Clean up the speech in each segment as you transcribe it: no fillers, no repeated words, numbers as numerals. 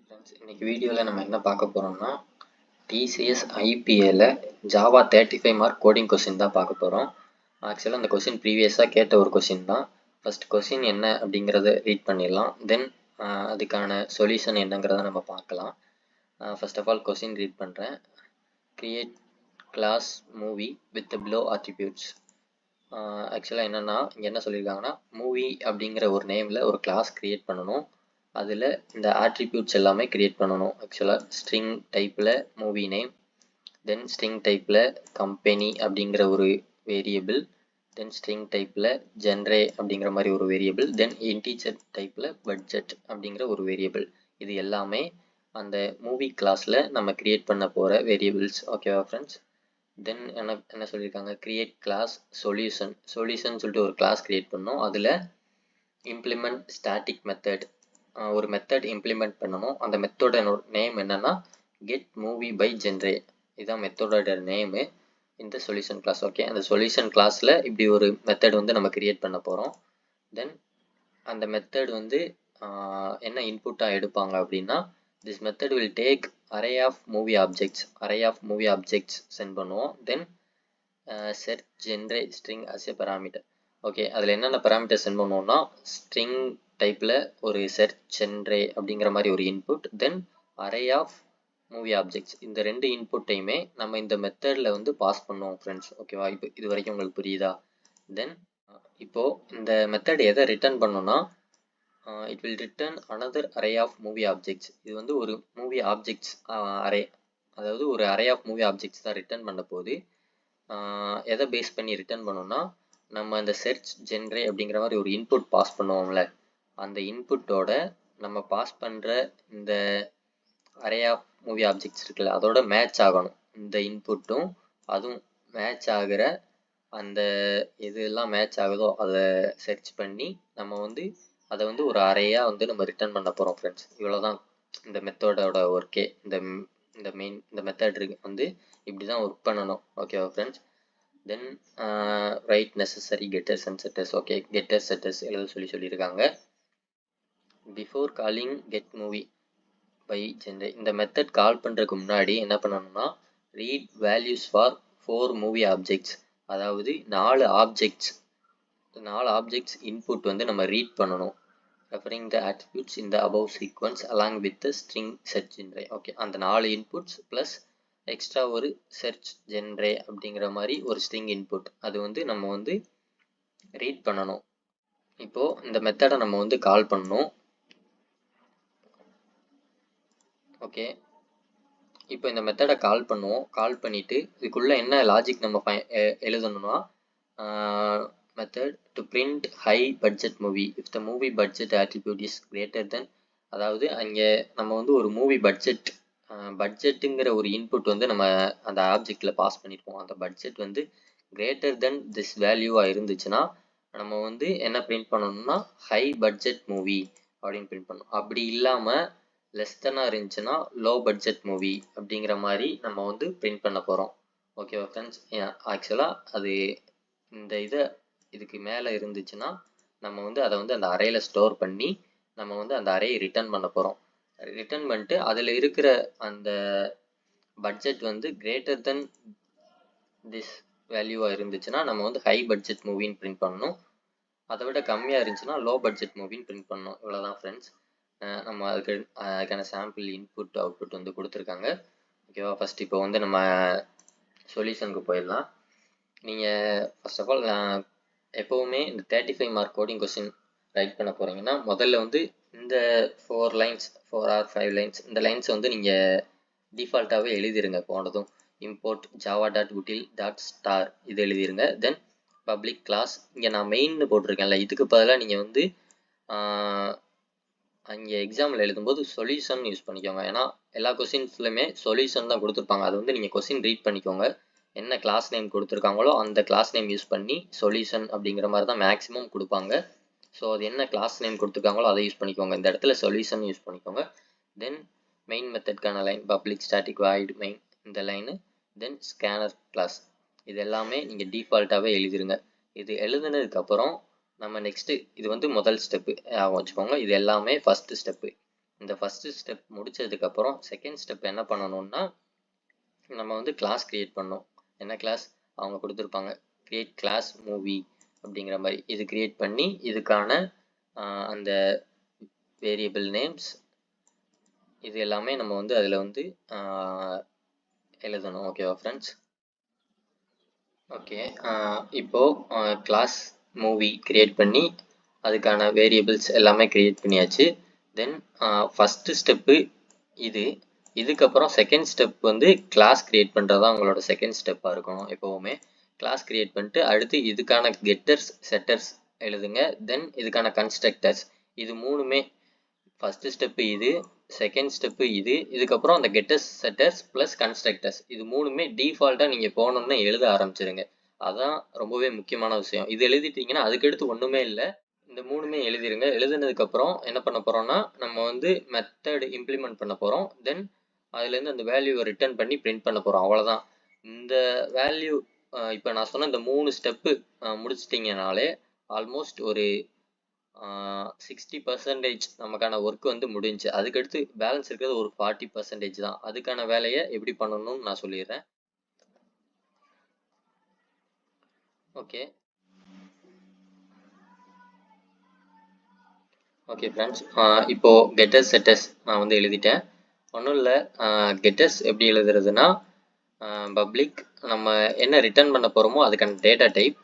Friends, இன்னைக்கு வீடியோவில் நம்ம என்ன பார்க்க போகிறோம்னா TCS IPAல ஜாவா 35 மார்க் கோடிங் கொஸ்டின் தான் பார்க்க போகிறோம். ஆக்சுவலாக அந்த கொஸ்டின் ப்ரீவியஸாக கேட்ட ஒரு கொஸ்டின் தான். ஃபர்ஸ்ட் கொஸ்டின் என்ன அப்படிங்கிறத ரீட் பண்ணிடலாம். தென் அதுக்கான சொல்யூஷன் என்னங்கிறத நம்ம பார்க்கலாம். First of all question read பண்ணுறேன். Create class movie with below attributes. ஆக்சுவலாக என்னென்னா இங்கே என்ன சொல்லியிருக்காங்கன்னா மூவி அப்படிங்கிற ஒரு நேமில் ஒரு கிளாஸ் க்ரியேட் பண்ணணும். அதில் இந்த ஆட்ரிபியூட்ஸ் எல்லாமே க்ரியேட் பண்ணணும். ஆக்சுவலாக ஸ்ட்ரிங் டைப்பில் மூவி நேம், தென் ஸ்ட்ரிங் டைப்பில் கம்பெனி அப்படிங்கிற ஒரு வேரியபிள், தென் ஸ்ட்ரிங் டைப்பில் ஜென்ரே அப்படிங்கிற மாதிரி ஒரு வேரியபிள், தென் இன்டீஜர் டைப்பில் பட்ஜெட் அப்படிங்கிற ஒரு வேரியபிள். இது எல்லாமே அந்த மூவி கிளாஸில் நம்ம க்ரியேட் பண்ண போகிற வேரியபிள்ஸ். ஓகேவா ஃப்ரெண்ட்ஸ்? தென் என்ன சொல்லியிருக்காங்க, கிரியேட் கிளாஸ் சொல்யூஷன் சொல்லிட்டு ஒரு கிளாஸ் க்ரியேட் பண்ணோம். அதில் இம்ப்ளிமெண்ட் ஸ்டாட்டிக் மெத்தட், ஒரு மெத்தட் இம்ப்ளிமெண்ட் பண்ணணும். அந்த மெத்தோட நேம் என்னன்னா கெட் மூவி பை ஜென்ரே. இதுதான் மெத்தோட நேமு இந்த சொல்யூஷன் கிளாஸ். ஓகே, அந்த சொல்யூஷன் கிளாஸில் இப்படி ஒரு மெத்தட் வந்து நம்ம கிரியேட் பண்ண போகிறோம். தென் அந்த மெத்தட் வந்து என்ன இன்புட்டாக எடுப்பாங்க அப்படின்னா, this method will take array of movie objects send பண்ணுவோம். Then set genre string as a parameter. Okay, அதில் என்னென்ன பராமீட்டர் சென்ட் பண்ணுவோம்னா ஸ்ட்ரிங் டைப்பில் ஒரு செர்ச் ஜென்ரே அப்படிங்கிற மாதிரி ஒரு input, then array of movie objects. இந்த ரெண்டு இன்புட்டையுமே நம்ம இந்த மெத்தடில் வந்து பாஸ் பண்ணுவோம் ஃப்ரெண்ட்ஸ். ஓகேவா, இப்போ இது வரைக்கும் உங்களுக்கு புரியுதா? தென் இப்போது இந்த மெத்தட் எதை ரிட்டர்ன் பண்ணோன்னா it will return another array of movie objects. இது வந்து ஒரு மூவி ஆப்ஜெக்ட்ஸ் அரே, அதாவது ஒரு அரே ஆஃப் மூவி ஆப்ஜெக்ட்ஸ் தான் ரிட்டர்ன் பண்ண போகுது. எதை பேஸ் பண்ணி ரிட்டர்ன் பண்ணோம்னா நம்ம அந்த செர்ச் ஜென்ரே அப்படிங்கிற மாதிரி ஒரு இன்புட் பாஸ் பண்ணுவோம்ல, அந்த இன்புட்டோட நம்ம பாஸ் பண்ணுற இந்த அரே ஆஃப் மூவி ஆப்ஜெக்ட்ஸ் இருக்குல்ல, அதோட மேட்ச் ஆகணும். இந்த இன்புட்டும் அதுவும் மேட்ச் ஆகிற அந்த எதெல்லாம் மேட்ச் ஆகுதோ அதை சர்ச் பண்ணி நம்ம வந்து அதை வந்து ஒரு அரேயாக வந்து நம்ம ரிட்டர்ன் பண்ண போகிறோம் ஃப்ரெண்ட்ஸ். இவ்வளோதான் இந்த மெத்தடோட ஒர்க்கே. இந்த மெத்தட் வந்து இப்படி தான் ஒர்க் பண்ணணும். ஓகேவா friends? Then write necessary getters and setters. Okay, getters setters எழுத சொல்லியிருக்காங்க. Before calling get movie by genre, இந்த மெத்தட் கால் பண்ணுறதுக்கு முன்னாடி என்ன பண்ணணும்னா read values for 4 movie objects. அதாவது 4 ஆப்ஜெக்ட்ஸ் இன்புட் வந்து நம்ம ரீட் பண்ணணும். Referring the attributes in the above sequence along with the string search genre. Okay, அந்த 4 இன்புட்ஸ் ப்ளஸ் எக்ஸ்ட்ரா ஒரு செர்ச் ஜென்ரே அப்படிங்கிற மாதிரி ஒரு ஸ்ட்ரிங் இன்புட், அது வந்து நம்ம வந்து ரீட் பண்ணணும். இப்போது இந்த மெத்தடை நம்ம வந்து கால் பண்ணணும். ஓகே, இப்போ இந்த மெத்தடை கால் பண்ணுவோம். கால் பண்ணிவிட்டு இதுக்குள்ளே என்ன லாஜிக் நம்ம எழுதணும்னா method to print high budget movie if the movie budget attribute is greater then, அதாவது அங்கே நம்ம வந்து ஒரு மூவி பட்ஜெட்டுங்கிற ஒரு இன்புட் வந்து நம்ம அந்த ஆப்ஜெக்டில் பாஸ் பண்ணியிருக்கோம். அந்த பட்ஜெட் வந்து கிரேட்டர் தென் திஸ் வேல்யூவாக இருந்துச்சுன்னா நம்ம வந்து என்ன பிரிண்ட் பண்ணணும்னா ஹை பட்ஜெட் மூவி அப்படின்னு பிரிண்ட் பண்ணணும். அப்படி இல்லாமல் லெஸ் தென்னாக இருந்துச்சுன்னா லோ பட்ஜெட் மூவி அப்படிங்கிற மாதிரி நம்ம வந்து பிரிண்ட் பண்ண போகிறோம். ஓகேவா ஃப்ரெண்ட்ஸ்? ஆக்சுவலாக அது இந்த இதுக்கு மேலே இருந்துச்சுன்னா நம்ம வந்து அதை வந்து அந்த அரேயில் ஸ்டோர் பண்ணி நம்ம வந்து அந்த அரேயை ரிட்டர்ன் பண்ண போகிறோம். ரிட்டர்ன் பண்ணிட்டு அதில் இருக்கிற அந்த பட்ஜெட் வந்து கிரேட்டர் தென் திஸ் வேல்யூவாக இருந்துச்சுன்னா நம்ம வந்து ஹை பட்ஜெட் மூவின்னு பிரிண்ட் பண்ணணும். அதை விட கம்மியாக இருந்துச்சுன்னா லோ பட்ஜெட் மூவின்னு பிரிண்ட் பண்ணணும். இவ்வளோதான் ஃப்ரெண்ட்ஸ். நம்ம அதுக்கான சாம்பிள் இன்புட் அவுட்புட் வந்து கொடுத்துருக்காங்க. ஓகேவா, ஃபஸ்ட் இப்போ வந்து நம்ம சொல்யூஷனுக்கு போயிடலாம். நீங்கள் ஃபர்ஸ்ட் ஆஃப் ஆல் எப்போவுமே இந்த 35 மார்க் கோடிங் கொஸ்டின் ரைட் பண்ண போகிறீங்கன்னா முதல்ல வந்து இந்த 4 or 5 லைன்ஸ், இந்த லைன்ஸ் வந்து நீங்கள் டிஃபால்ட்டாகவே எழுதிருங்க. போனதும் இம்போர்ட் java.util.star இது எழுதிருங்க. தென் பப்ளிக் கிளாஸ், இங்கே நான் மெயின்னு போட்டிருக்கேன்ல, இதுக்கு பதிலாக நீங்கள் வந்து அங்கே எக்ஸாமில் எழுதும்போது சொல்யூஷன் யூஸ் பண்ணிக்கோங்க. ஏன்னா எல்லா கொஸ்டின்ஸ்லையுமே சொல்யூஷன் தான் கொடுத்துருப்பாங்க. அது வந்து நீங்கள் கொஸ்டின் ரீட் பண்ணிக்கோங்க. என்ன கிளாஸ் நேம் கொடுத்துருக்காங்களோ அந்த கிளாஸ் நேம் யூஸ் பண்ணி சொல்யூஷன் அப்படிங்கிற மாதிரி தான் மேக்ஸிமம் கொடுப்பாங்க. ஸோ அது என்ன கிளாஸ் நேம் கொடுத்துருக்காங்களோ அதை யூஸ் பண்ணிக்கோங்க. இந்த இடத்துல சொல்யூஷன் யூஸ் பண்ணிக்கோங்க. தென் மெயின் மெத்தட்கான line public static void main, இந்த லைனு. தென் ஸ்கேனர் கிளாஸ், இது எல்லாமே நீங்கள் டிஃபால்ட்டாகவே எழுதிருங்க. இது எழுதுனதுக்கப்புறம் நம்ம நெக்ஸ்ட்டு இது வந்து முதல் ஸ்டெப்பு வச்சுக்கோங்க. இது எல்லாமே ஃபஸ்ட்டு ஸ்டெப்பு. இந்த ஃபஸ்ட்டு ஸ்டெப் முடிச்சதுக்கப்புறம் செகண்ட் ஸ்டெப் என்ன பண்ணணும்னா நம்ம வந்து கிளாஸ் கிரியேட் பண்ணோம். என்ன கிளாஸ் அவங்க கொடுத்துருப்பாங்க, கிரியேட் கிளாஸ் மூவி அப்படிங்கிற மாதிரி. இது கிரியேட் பண்ணி இதுக்கான அந்த வேரியபிள் நேம்ஸ் இது எல்லாமே நம்ம வந்து அதில் வந்து எழுதணும். ஓகேவா ஃப்ரெண்ட்ஸ்? ஓகே, இப்போது கிளாஸ் மூவி கிரியேட் பண்ணி அதுக்கான வேரியபிள்ஸ் எல்லாமே கிரியேட் பண்ணியாச்சு. தென் ஃபஸ்ட்டு ஸ்டெப்பு இதுக்கப்புறம் செகண்ட் ஸ்டெப் வந்து கிளாஸ் கிரியேட் பண்ணுறது தான் உங்களோட செகண்ட் ஸ்டெப்பாக இருக்கணும் எப்போவுமே. கிளாஸ் கிரியேட் பண்ணிட்டு அடுத்து இதுக்கான கெட்டர்ஸ் செட்டர்ஸ் எழுதுங்க. தென் இதுக்கான கன்ஸ்ட்ரக்டர்ஸ், இது மூணுமே ஃபஸ்ட்டு ஸ்டெப்பு செகண்ட் ஸ்டெப்பு இதுக்கப்புறம் அந்த கெட்டர்ஸ் செட்டர்ஸ் ப்ளஸ் கன்ஸ்ட்ரக்டர்ஸ் இது மூணுமே டிஃபால்ட்டாக நீங்கள் போகணுன்னு எழுத ஆரம்பிச்சிருங்க. அதான் ரொம்பவே முக்கியமான விஷயம். இது எழுதிட்டீங்கன்னா அதுக்கடுத்து ஒன்றுமே இல்லை. இந்த மூணுமே எழுதிருங்க. எழுதுனதுக்கப்புறம் என்ன பண்ண போகிறோம்னா நம்ம வந்து மெத்தட் இம்ப்ளிமெண்ட் பண்ண போகிறோம். தென் அதுலேருந்து அந்த வேல்யூவை ரிட்டர்ன் பண்ணி பிரிண்ட் பண்ண போகிறோம். அவ்வளோதான். இந்த வேல்யூ இப்போ நான் சொன்ன இந்த 3 ஸ்டெப்பு முடிச்சிட்டிங்கனாலே ஆல்மோஸ்ட் ஒரு 60% நமக்கான ஒர்க் வந்து முடிஞ்சு. அதுக்கடுத்து பேலன்ஸ் இருக்கிறது ஒரு 40% தான். அதுக்கான வேலையை எப்படி பண்ணணும்னு நான் சொல்லிடுறேன். ஓகே ஓகே ஃப்ரெண்ட்ஸ், இப்போது கெட்டர்ஸ் செட்டர்ஸ் நான் வந்து எழுதிட்டேன். ஒன்றும் இல்லை, கெட்டர்ஸ் எப்படி எழுதுறதுன்னா பப்ளிக் நம்ம என்ன ரிட்டர்ன் பண்ண போகிறோமோ அதுக்கான டேட்டா டைப்.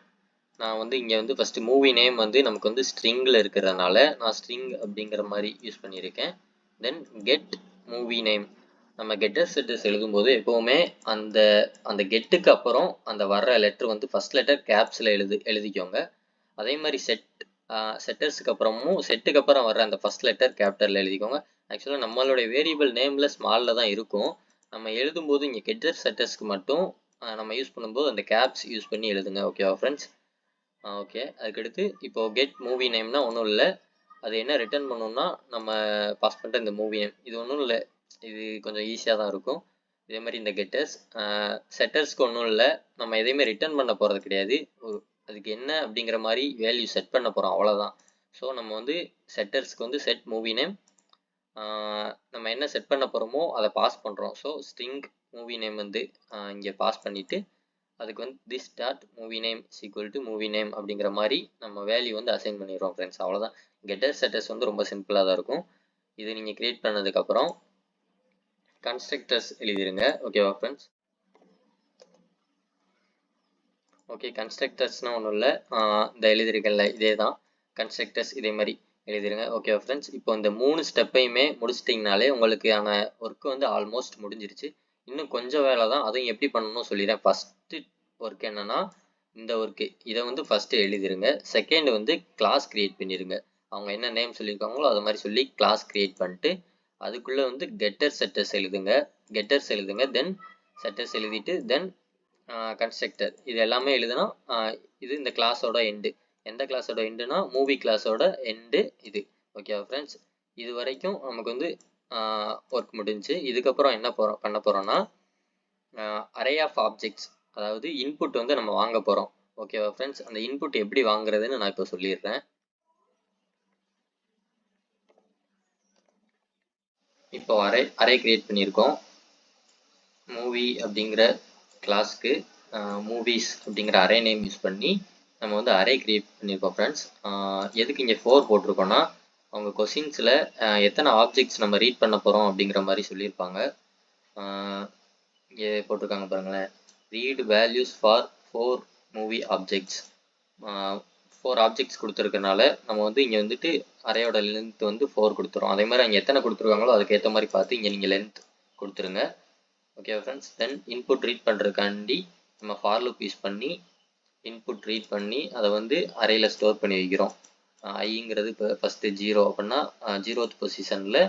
நான் வந்து இங்கே வந்து ஃபஸ்ட்டு மூவி நேம் வந்து நமக்கு வந்து ஸ்ட்ரிங்கில் இருக்கிறதுனால நான் ஸ்ட்ரிங் அப்படிங்கிற மாதிரி யூஸ் பண்ணியிருக்கேன். தென் கெட் மூவி நேம், நம்ம கெட்டர் செட்டர்ஸ் எழுதும்போது எப்போவுமே அந்த அந்த கெட்டுக்கு அப்புறம் அந்த வர்ற லெட்டர் வந்து ஃபஸ்ட் லெட்டர் கேப்ஸில் எழுதிக்கோங்க. அதே மாதிரி செட்டர்ஸுக்கு அப்புறமும் செட்டுக்கு அப்புறம் வர்ற அந்த ஃபஸ்ட் லெட்டர் கேபிட்டலில் எழுதிக்கோங்க. ஆக்சுவலாக நம்மளுடைய வேரியபிள் நேமில் ஸ்மாலில் தான் இருக்கும். நம்ம எழுதும்போது இங்கே கெட்டர் செட்டர்ஸ்க்கு மட்டும் நம்ம யூஸ் பண்ணும்போது அந்த கேப்ஸ் யூஸ் பண்ணி எழுதுங்க. ஓகேவா ஃப்ரெண்ட்ஸ்? ஓகே, அதுக்கடுத்து இப்போது கெட் மூவி நேம்னா ஒன்றும் இல்லை, அது என்ன ரிட்டர்ன் பண்ணணும்னா நம்ம பாஸ் பண்ணுற இந்த மூவி நேம். இது ஒன்றும் இல்லை, இது கொஞ்சம் ஈஸியாக தான் இருக்கும். இதே மாதிரி இந்த கெட்டர்ஸ் செட்டர்ஸ்க்கு ஒன்றும் இல்லை, நம்ம எதையுமே ரிட்டர்ன் பண்ண போகிறது கிடையாது. அதுக்கு என்ன அப்படிங்கிற மாதிரி வேல்யூ செட் பண்ண போகிறோம், அவ்வளோதான். ஸோ நம்ம வந்து செட்டர்ஸ்க்கு வந்து செட் மூவி நேம், நம்ம என்ன செட் பண்ண போகிறோமோ அதை பாஸ் பண்ணுறோம். ஸோ ஸ்ட்ரிங் மூவி நேம் வந்து இங்கே பாஸ் பண்ணிவிட்டு அதுக்கு வந்து this dot movie name equal to movie name அப்படிங்கிற மாதிரி நம்ம வேல்யூ வந்து அசைன் பண்ணிடுறோம் ஃப்ரெண்ட்ஸ். அவ்வளோதான். கெட்டர் செட்டர்ஸ் வந்து ரொம்ப சிம்பிளாக தான் இருக்கும். இது நீங்கள் கிரியேட் பண்ணதுக்கப்புறம் கன்ஸ்ட்ரக்டர்ஸ் எழுதிருங்க. ஓகேவா ஃப்ரெண்ட்ஸ்? ஓகே, கன்ஸ்ட்ரக்டர்ஸ்னால் ஒன்றும் இல்லை, இந்த எழுதிருக்கல இதே தான் கன்ஸ்ட்ரக்டர்ஸ், இதே மாதிரி எழுதிருங்க. ஓகேவா ஃப்ரெண்ட்ஸ்? இப்போ இந்த 3 ஸ்டெப்பையுமே முடிச்சிட்டிங்கனாலே உங்களுக்கான ஒர்க்கு வந்து ஆல்மோஸ்ட் முடிஞ்சிருச்சு. இன்னும் கொஞ்சம் வேலை தான், அதையும் எப்படி பண்ணணும்னு சொல்லிடுறேன். ஃபஸ்ட்டு ஒர்க் என்னன்னா இந்த ஒர்க்கு, இதை வந்து ஃபஸ்ட்டு எழுதிருங்க. செகண்ட் வந்து கிளாஸ் கிரியேட் பண்ணிடுங்க. அவங்க என்ன நேம் சொல்லியிருக்காங்களோ அது மாதிரி சொல்லி கிளாஸ் கிரியேட் பண்ணிட்டு அதுக்குள்ளே வந்து கெட்டர்ஸ் செட்டர்ஸ் எழுதுங்க. தென் செட்டர்ஸ் எழுதிட்டு தென் கன்ஸ்ட்ரக்டர் இது எல்லாமே எழுதுனா இது இந்த கிளாஸோட எண்டு. எந்த கிளாஸோட எண்டுனா மூவி கிளாஸோட எண்டு இது. ஓகேவா ஃப்ரெண்ட்ஸ்? இது வரைக்கும் நமக்கு வந்து ஒர்க் முடிஞ்சு. இதுக்கப்புறம் என்ன பண்ண போகிறோம்னா அரே ஆஃப் ஆப்ஜெக்ட்ஸ், அதாவது இன்புட் வந்து நம்ம வாங்க போகிறோம். ஓகேவா ஃப்ரெண்ட்ஸ்? அந்த இன்புட் எப்படி வாங்குறதுன்னு நான் இப்போ சொல்லிடுறேன். இப்போ அரே கிரியேட் பண்ணியிருக்கோம். மூவி அப்படிங்கிற கிளாஸ்க்கு மூவிஸ் அப்படிங்கிற அரே நேம் யூஸ் பண்ணி நம்ம வந்து அரே கிரியேட் பண்ணியிருக்கோம் ஃப்ரெண்ட்ஸ். எதுக்கு இங்கே 4 போட்டிருக்கோன்னா அவங்க கொஸ்டின்ஸில் எத்தனை ஆப்ஜெக்ட்ஸ் நம்ம ரீட் பண்ண போகிறோம் அப்படிங்கிற மாதிரி சொல்லியிருப்பாங்க. இங்கே போட்டிருக்காங்க பாருங்களேன், read values for 4 movie objects. 4 objects கொடுத்துருக்கனால நம்ம வந்து இங்கே வந்துட்டு அரேயோட லென்த் வந்து 4 கொடுத்துரும். அதே மாதிரி அங்கே எத்தனை கொடுத்துருக்காங்களோ அதுக்கேற்ற மாதிரி பார்த்து இங்கே நீங்கள் லென்த் கொடுத்துருங்க. Okay friends? Then input read பண்ணுறதுக்காண்டி நம்ம ஃபார் லூப் யூஸ் பண்ணி இன்புட் ரீட் பண்ணி அதை வந்து அரேயில் ஸ்டோர் பண்ணி வைக்கிறோம். ஐங்கிறது இப்போ ஃபஸ்ட்டு 0 அப்படின்னா 0th பொசிஷனில்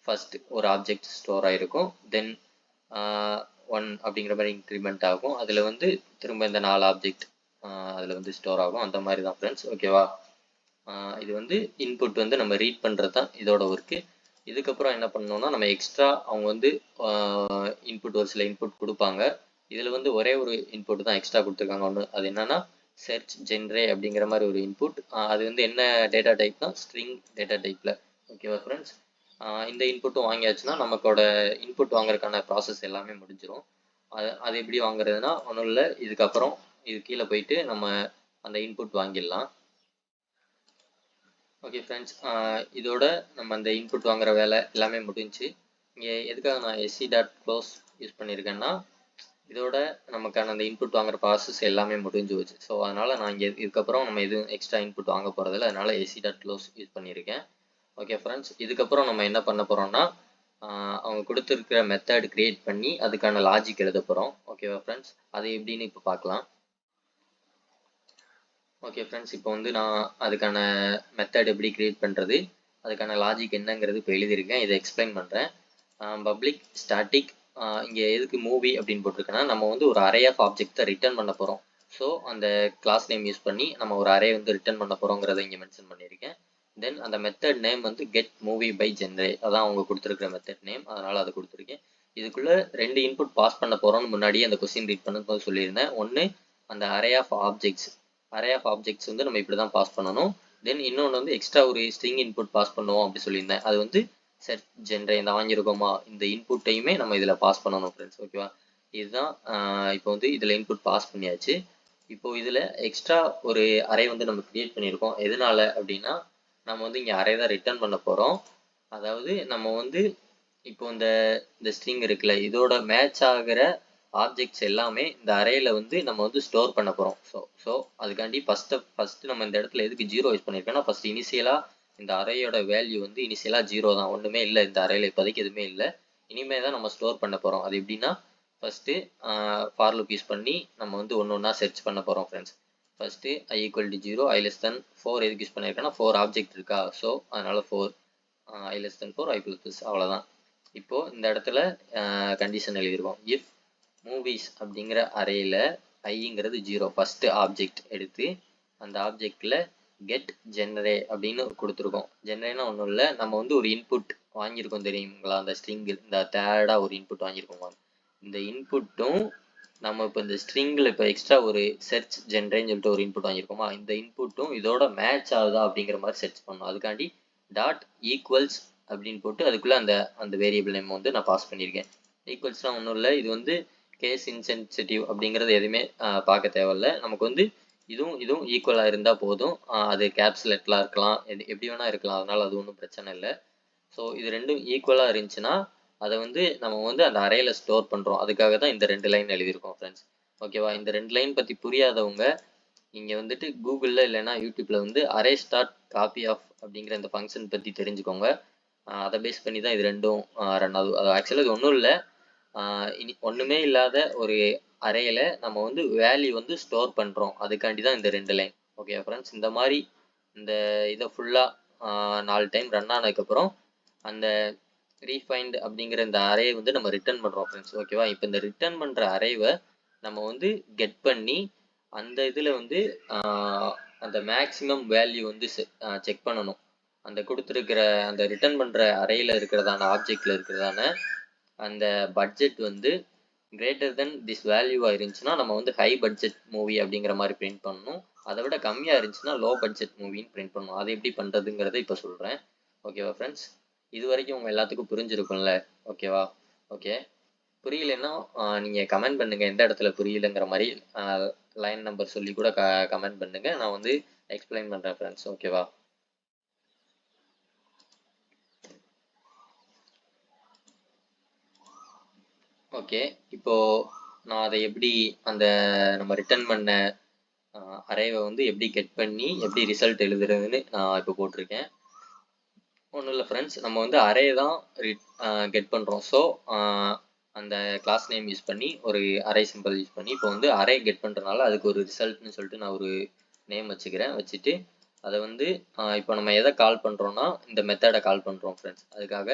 ஃபஸ்ட் ஒரு ஆப்ஜெக்ட் ஸ்டோர் ஆகிருக்கும். தென் 1 அப்படிங்கிற மாதிரி இன்க்ரிமெண்ட் ஆகும். அதில் வந்து திரும்ப இந்த 4 ஆப்ஜெக்ட் அதில் வந்து ஸ்டோர் ஆகும். அந்த மாதிரி தான் ஃப்ரெண்ட்ஸ். ஓகேவா? இது வந்து இன்புட் வந்து நம்ம ரீட் பண்ணுறது தான் இதோட ஒர்க்கு. இதுக்கப்புறம் என்ன பண்ணணும்னா நம்ம எக்ஸ்ட்ரா அவங்க வந்து இன்புட் ஒரு சில இன்புட் கொடுப்பாங்க. இதில் வந்து ஒரே ஒரு இன்புட் தான் எக்ஸ்ட்ரா கொடுத்துருக்காங்க. ஒன்று அது என்னன்னா செர்ச் ஜென்ரே அப்படிங்கிற மாதிரி ஒரு இன்புட். அது வந்து என்ன டேட்டா டைப்னா ஸ்ட்ரிங் டேட்டா டைப்பில். ஓகேவா ஃப்ரெண்ட்ஸ்? இந்த இன்புட்டும் வாங்கியாச்சுன்னா நமக்கோட இன்புட் வாங்குறதுக்கான ப்ராசஸ் எல்லாமே முடிஞ்சிடும். அது எப்படி வாங்குறதுன்னா ஒன்றும் இல்லை, இதுக்கப்புறம் இது கீழே போயிட்டு நம்ம அந்த இன்புட் வாங்கிடலாம். ஓகே ஃப்ரெண்ட்ஸ், இதோட நம்ம அந்த இன்புட் வாங்குற வேலை எல்லாமே முடிஞ்சு. இங்கே எதுக்காக நான் எஸ்சி டாட் க்ளோஸ் யூஸ் பண்ணியிருக்கேன்னா இதோட நமக்கான அந்த இன்புட் வாங்குற ப்ராசஸ் எல்லாமே முடிஞ்சு போச்சு. ஸோ அதனால் நான் இங்கே இதுக்கப்புறம் நம்ம எதுவும் எக்ஸ்ட்ரா இன்புட் வாங்க போகிறதில்ல, அதனால் எஸ்சி டாட் க்ளோஸ் யூஸ் பண்ணியிருக்கேன். ஓகே ஃப்ரெண்ட்ஸ், இதுக்கப்புறம் நம்ம என்ன பண்ண போகிறோம்னா அவங்க கொடுத்துருக்கிற மெத்தட் கிரியேட் பண்ணி அதுக்கான லாஜிக் எழுத போகிறோம். ஓகேவா ஃப்ரெண்ட்ஸ், அது எப்படின்னு இப்போ பார்க்கலாம். ஓகே ஃப்ரெண்ட்ஸ், இப்போ வந்து நான் அதுக்கான மெத்தட் எப்படி கிரியேட் பண்ணுறது, அதுக்கான லாஜிக் என்னங்கிறது இப்போ எழுதியிருக்கேன். இதை எக்ஸ்பிளைன் பண்ணுறேன். பப்ளிக் ஸ்டாட்டிக் இங்கே எதுக்கு மூவி அப்படின்னு போட்டிருக்கேன்னா நம்ம வந்து ஒரு அரே ஆஃப் ஆப்ஜெக்ட்டை ரிட்டர்ன் பண்ண போகிறோம். ஸோ அந்த கிளாஸ் நேம் யூஸ் பண்ணி நம்ம ஒரு அரே வந்து ரிட்டர்ன் பண்ண போகிறோங்கிறத இங்கே மென்ஷன் பண்ணியிருக்கேன். தென் அந்த மெத்தட் நேம் வந்து கெட் மூவி பை ஜென்ரே, அதான் அவங்க கொடுத்துருக்குற மெத்தட் நேம், அதனால் அதை கொடுத்துருக்கேன். இதுக்குள்ளே 2 இன்புட் பாஸ் பண்ண போகிறோம்னு முன்னாடியே அந்த கொஸ்டின் ரீட் பண்ணும்போது சொல்லியிருந்தேன். ஒன்று அந்த அரே ஆஃப் ஆப்ஜெக்ட்ஸ் வந்து நம்ம இப்படி தான் பாஸ் பண்ணணும். தென் இன்னொன்று வந்து எக்ஸ்ட்ரா ஒரு ஸ்ட்ரிங் இன்புட் பாஸ் பண்ணுவோம் அப்படி சொல்லியிருந்தேன். அது வந்து செட் ஜென்ரே இந்த வாங்கியிருக்கோமா இந்த இன்புட்டையுமே நம்ம இதில் பாஸ் பண்ணணும் ஃப்ரெண்ட்ஸ். ஓகேவா, இதுதான் இப்போ வந்து இதில் இன்புட் பாஸ் பண்ணியாச்சு. இப்போ இதில் எக்ஸ்ட்ரா ஒரு அரே வந்து நம்ம கிரியேட் பண்ணியிருக்கோம். எதனால அப்படின்னா நம்ம வந்து இங்கே அரே தான் ரிட்டர்ன் பண்ண போகிறோம். அதாவது நம்ம வந்து இப்போ இந்த ஸ்ட்ரிங் இருக்குல்ல, இதோட மேட்ச் ஆகிற ஆப்ஜெக்ட்ஸ் எல்லாமே இந்த அரேல வந்து நம்ம வந்து ஸ்டோர் பண்ண போகிறோம். ஸோ அதுக்காண்டி ஃபஸ்ட்டு நம்ம இந்த இடத்துல எதுக்கு 0 யூஸ் பண்ணியிருக்கோம்னா ஃபஸ்ட் இனிஷியலாக இந்த அரேயோட வேல்யூ வந்து இனிஷியலாக 0 தான், ஒன்றுமே இல்லை இந்த அரேல இப்போதைக்கு எதுவுமே இல்லை. இனிமே தான் நம்ம ஸ்டோர் பண்ண போகிறோம். அது எப்படின்னா ஃபஸ்ட்டு ஃபார் லூப் யூஸ் பண்ணி நம்ம வந்து ஒன்று ஒன்றா சர்ச் பண்ண போகிறோம் friends. First i = 0, i less than 4 எதுக்கு யூஸ் பண்ணியிருக்கேன்னா 4 ஆப்ஜெக்ட் இருக்கா, ஸோ அதனால் 4 i less than 4 i plus அவ்வளோதான். இப்போது இந்த இடத்துல கண்டிஷன் எழுதியிருக்கோம். இஃப் மூவிஸ் அப்படிங்கிற அரேயில் ஐங்கிறது 0 ஃபஸ்ட்டு ஆப்ஜெக்ட் எடுத்து அந்த ஆப்ஜெக்டில் கெட் ஜென்ரே அப்படின்னு கொடுத்துருக்கோம். ஜென்ரேனா ஒன்றும் இல்லை, நம்ம வந்து ஒரு இன்புட் வாங்கியிருக்கோம் தெரியுங்களா, அந்த ஸ்ட்ரிங்கில் இந்த தேர்டாக ஒரு இன்புட் வாங்கியிருக்கோம். இந்த இன்புட்டும் நம்ம இப்போ இந்த ஸ்ட்ரிங்கில் இப்போ எக்ஸ்ட்ரா ஒரு சர்ச் ஜென்ரேன்னு சொல்லிட்டு ஒரு இன்புட் வாங்கியிருக்கோமா, இந்த இன்புட்டும் இதோட மேட்ச் ஆகுதா அப்படிங்கிற மாதிரி சர்ச் பண்ணணும். அதுக்காண்டி டாட் ஈக்குவல்ஸ் அப்படின்னு போட்டு அதுக்குள்ளே அந்த வேரியபிள் நேம் வந்து நான் பாஸ் பண்ணியிருக்கேன். ஈக்குவல்ஸ்லாம் ஒன்றும் இல்லை, இது வந்து கேஸ் இன்சென்சிட்டிவ் அப்படிங்கிறது எதுவுமே பார்க்க தேவையில்ல. நமக்கு வந்து இதுவும் ஈக்குவலாக இருந்தால் போதும். அது கேப்ஸ் லெட்டராக இருக்கலாம், எப்படி வேணால் இருக்கலாம், அதனால் அது ஒன்றும் பிரச்சனை இல்லை. ஸோ இது ரெண்டும் ஈக்குவலாக இருந்துச்சுன்னா அதை வந்து நம்ம வந்து அந்த அரேயில் ஸ்டோர் பண்ணுறோம். அதுக்காக தான் இந்த 2 லைன் எழுதியிருக்கோம் ஃப்ரெண்ட்ஸ். ஓகேவா, இந்த 2 லைன் பற்றி புரியாதவங்க இங்கே வந்துட்டு கூகுளில் இல்லைன்னா யூடியூப்பில் வந்து அரே ஸ்டார்ட் காப்பி ஆஃப் அப்படிங்கிற இந்த ஃபங்க்ஷன் பற்றி தெரிஞ்சுக்கோங்க. அதை பேஸ் பண்ணி தான் இது ரெண்டும் ரன் ஆகுது. அது ஆக்சுவலாக இது ஒன்றும் இல்லை, இனி ஒன்றுமே இல்லாத ஒரு அரேயில் நம்ம வந்து வேல்யூ வந்து ஸ்டோர் பண்ணுறோம், அதுக்காண்டி தான் இந்த 2 லைன். ஓகே ஃப்ரெண்ட்ஸ், இந்த மாதிரி இந்த இதை ஃபுல்லாக 4 டைம் ரன் ஆனதுக்கப்புறம் அந்த ரீஃபைண்ட் அப்படிங்கிற இந்த அரே வந்து நம்ம ரிட்டர்ன் பண்ணுறோம் ஃப்ரெண்ட்ஸ். ஓகேவா, இப்போ இந்த ரிட்டர்ன் பண்ணுற அரேவை நம்ம வந்து கெட் பண்ணி அந்த இதில் வந்து அந்த மேக்ஸிமம் வேல்யூ வந்து செக் பண்ணணும். அந்த கொடுத்துருக்கிற அந்த ரிட்டர்ன் பண்ணுற அரேயில் இருக்கிறதான ஆப்ஜெக்டில் இருக்கிறதான அந்த பட்ஜெட் வந்து கிரேட்டர் தென் திஸ் வேல்யூவாக இருந்துச்சுன்னா நம்ம வந்து ஹை பட்ஜெட் மூவி அப்படிங்கிற மாதிரி பிரிண்ட் பண்ணணும். அதை விட கம்மியாக இருந்துச்சுன்னா லோ பட்ஜெட் மூவின்னு பிரிண்ட் பண்ணணும். அது எப்படி பண்ணுறதுங்கிறத இப்போ சொல்கிறேன். ஓகேவா ஃப்ரெண்ட்ஸ், இது வரைக்கும் உங்கள் எல்லாத்துக்கும் புரிஞ்சிருக்கும்ல. ஓகேவா, ஓகே, புரியலன்னா நீங்கள் கமெண்ட் பண்ணுங்கள், எந்த இடத்துல புரியலைங்கிற மாதிரி லைன் நம்பர் சொல்லி கூட கமெண்ட் பண்ணுங்கள், நான் வந்து எக்ஸ்பிளைன் பண்ணுறேன் ஃப்ரெண்ட்ஸ். ஓகேவா, ஓகே, இப்போது நான் அதை எப்படி அந்த நம்ம ரிட்டர்ன் பண்ண அரேவை வந்து எப்படி கெட் பண்ணி எப்படி ரிசல்ட் எழுதுறதுன்னு நான் இப்போ போட்டிருக்கேன். ஒன்றும் இல்லை ஃப்ரெண்ட்ஸ், நம்ம வந்து அரே தான் கெட் பண்ணுறோம். ஸோ அந்த கிளாஸ் நேம் யூஸ் பண்ணி ஒரு அரே சிம்பிள் யூஸ் பண்ணி இப்போ வந்து அரே கெட் பண்ணுறதுனால அதுக்கு ஒரு ரிசல்ட்னு சொல்லிட்டு நான் ஒரு நேம் வச்சுட்டு அதை வந்து இப்போ நம்ம எதை கால் பண்ணுறோன்னா இந்த மெத்தடை கால் பண்ணுறோம் ஃப்ரெண்ட்ஸ். அதுக்காக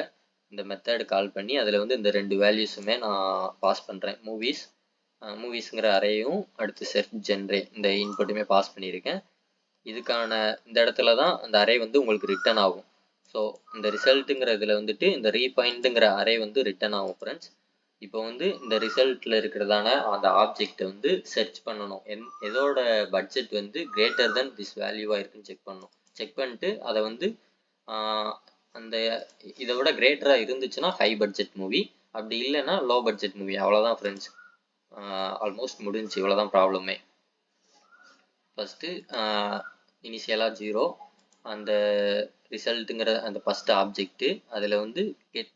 இந்த மெத்தட் கால் பண்ணி அதில் வந்து இந்த 2 வேல்யூஸுமே நான் பாஸ் பண்ணுறேன். மூவிஸ்ங்கிற அரேயும் அடுத்து செர்ச் ஜென்ரே இந்த இன்புட்டுமே பாஸ் பண்ணியிருக்கேன். இதுக்கான இந்த இடத்துல தான் அந்த அரே வந்து உங்களுக்கு ரிட்டர்ன் ஆகும். ஸோ இந்த ரிசல்ட்டுங்கிற இதில் வந்துட்டு இந்த ரீஃபைண்டுங்கிற அரே வந்து ரிட்டர்ன் ஆகும் ஃப்ரெண்ட்ஸ். இப்போ வந்து இந்த ரிசல்ட்டில் இருக்கிறதான அந்த ஆப்ஜெக்டை வந்து சர்ச் பண்ணணும். எதோட பட்ஜெட் வந்து கிரேட்டர் தென் திஸ் வேல்யூவாக இருக்குன்னு செக் பண்ணணும். செக் பண்ணிட்டு அதை வந்து அந்த இதை விட கிரேட்டராக இருந்துச்சுன்னா ஹை பட்ஜெட் மூவி, அப்படி இல்லைன்னா லோ பட்ஜெட் மூவி. அவ்வளோதான் ஃப்ரெண்ட்ஸ், ஆல்மோஸ்ட் முடிஞ்சு. இவ்வளோதான் ப்ராப்ளமே. ஃபஸ்ட்டு இனிஷியலாக 0, அந்த ரிசல்ட்டுங்கிற அந்த ஃபஸ்ட்டு ஆப்ஜெக்ட்டு, அதில் வந்து கெட்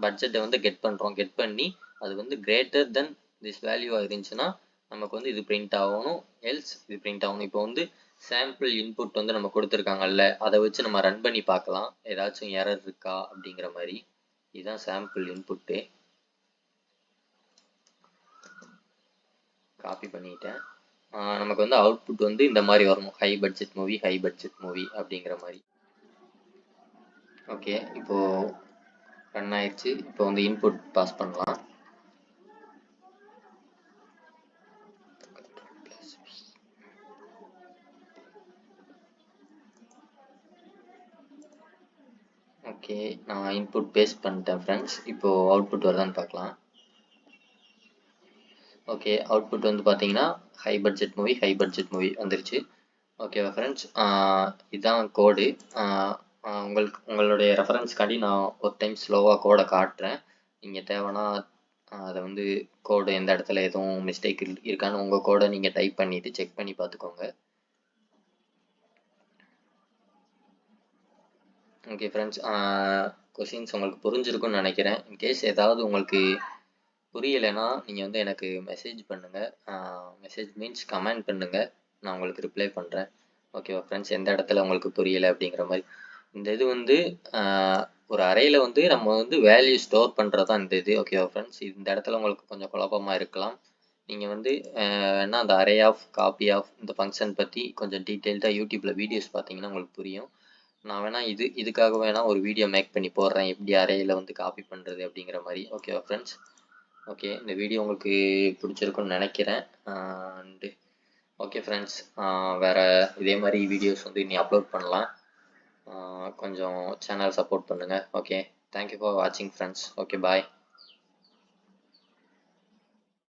பட்ஜெட்டை வந்து கெட் பண்ணுறோம். கெட் பண்ணி அது வந்து கிரேட்டர் தென் திஸ் வேல்யூவாக இருந்துச்சுன்னா நமக்கு வந்து இது பிரிண்ட் ஆகணும், எல்ஸ் இது பிரிண்ட் ஆகணும். இப்போ வந்து சாம்பிள் இன்புட் வந்து நம்ம கொடுத்துருக்காங்கல்ல, அதை வச்சு நம்ம ரன் பண்ணி பார்க்கலாம் ஏதாச்சும் எரர் இருக்கா அப்படிங்கிற மாதிரி. இதுதான் சாம்பிள் இன்புட்டு. காப்பி பண்ணிட்டேன். நமக்கு வந்து அவுட்புட் வந்து இந்த மாதிரி வரணும், ஹை பட்ஜெட் மூவி அப்படிங்கிற மாதிரி. ஓகே, இப்போது ரன் ஆயிடுச்சு. இப்போ வந்து இன்புட் பாஸ் பண்ணலாம். ஓகே, நான் இன்புட் பேஸ்ட் பண்ணிட்டேன் ஃப்ரெண்ட்ஸ். இப்போது அவுட்புட் வருதான்னு பார்க்கலாம். ஓகே, அவுட்புட் வந்து பார்த்தீங்கன்னா ஹை பட்ஜெட் மூவி வந்துருச்சு. ஓகேவா ஃப்ரெண்ட்ஸ், இதுதான் கோடு. உங்களுடைய ரெஃபரன்ஸ்க்காண்டி நான் ஒரு டைம் ஸ்லோவாக கோடை காட்டுறேன். நீங்கள் தேவைன்னா அதை வந்து கோடு எந்த இடத்துல எதுவும் மிஸ்டேக் இருக்கான்னு உங்கள் கோடை நீங்கள் டைப் பண்ணிவிட்டு செக் பண்ணி பார்த்துக்கோங்க. ஓகே ஃப்ரெண்ட்ஸ், கொஷின்ஸ் உங்களுக்கு புரிஞ்சிருக்குன்னு நினைக்கிறேன். இன்கேஸ் ஏதாவது உங்களுக்கு புரியலைன்னா நீங்கள் வந்து எனக்கு மெசேஜ் பண்ணுங்கள். மெசேஜ் மீன்ஸ் கமெண்ட் பண்ணுங்கள், நான் உங்களுக்கு ரிப்ளை பண்ணுறேன். ஓகேவா ஃப்ரெண்ட்ஸ், எந்த இடத்துல உங்களுக்கு புரியலை அப்படிங்கிற மாதிரி. இந்த இது வந்து ஒரு அறையில் வந்து நம்ம வந்து வேல்யூ ஸ்டோர் பண்ணுறது தான் இந்த இது. ஓகேவா ஃப்ரெண்ட்ஸ், இந்த இடத்துல உங்களுக்கு கொஞ்சம் குழப்பமாக இருக்கலாம். நீங்கள் வந்து வேணால் அந்த அரே ஆஃப் காப்பி ஆஃப் இந்த ஃபங்க்ஷன் பற்றி கொஞ்சம் டீட்டெயில்டாக யூடியூப்பில் வீடியோஸ் பார்த்தீங்கன்னா உங்களுக்கு புரியும். நான் வேணால் இதுக்காக வேணால் ஒரு வீடியோ மேக் பண்ணி போடுறேன், எப்படி அரேயில் வந்து காப்பி பண்ணுறது அப்படிங்கிற மாதிரி. ஓகேவா ஃப்ரெண்ட்ஸ், ஓகே, இந்த வீடியோ உங்களுக்கு பிடிச்சிருக்குன்னு நினைக்கிறேன். அண்டு ஓகே ஃப்ரெண்ட்ஸ், வேறு இதே மாதிரி வீடியோஸ் வந்து இனி அப்லோட் பண்ணலாம். கொஞ்சம் சேனல் சப்போர்ட் பண்ணுங்கள். ஓகே, தேங்க்யூ ஃபார் வாட்சிங் ஃப்ரெண்ட்ஸ். ஓகே, பாய்.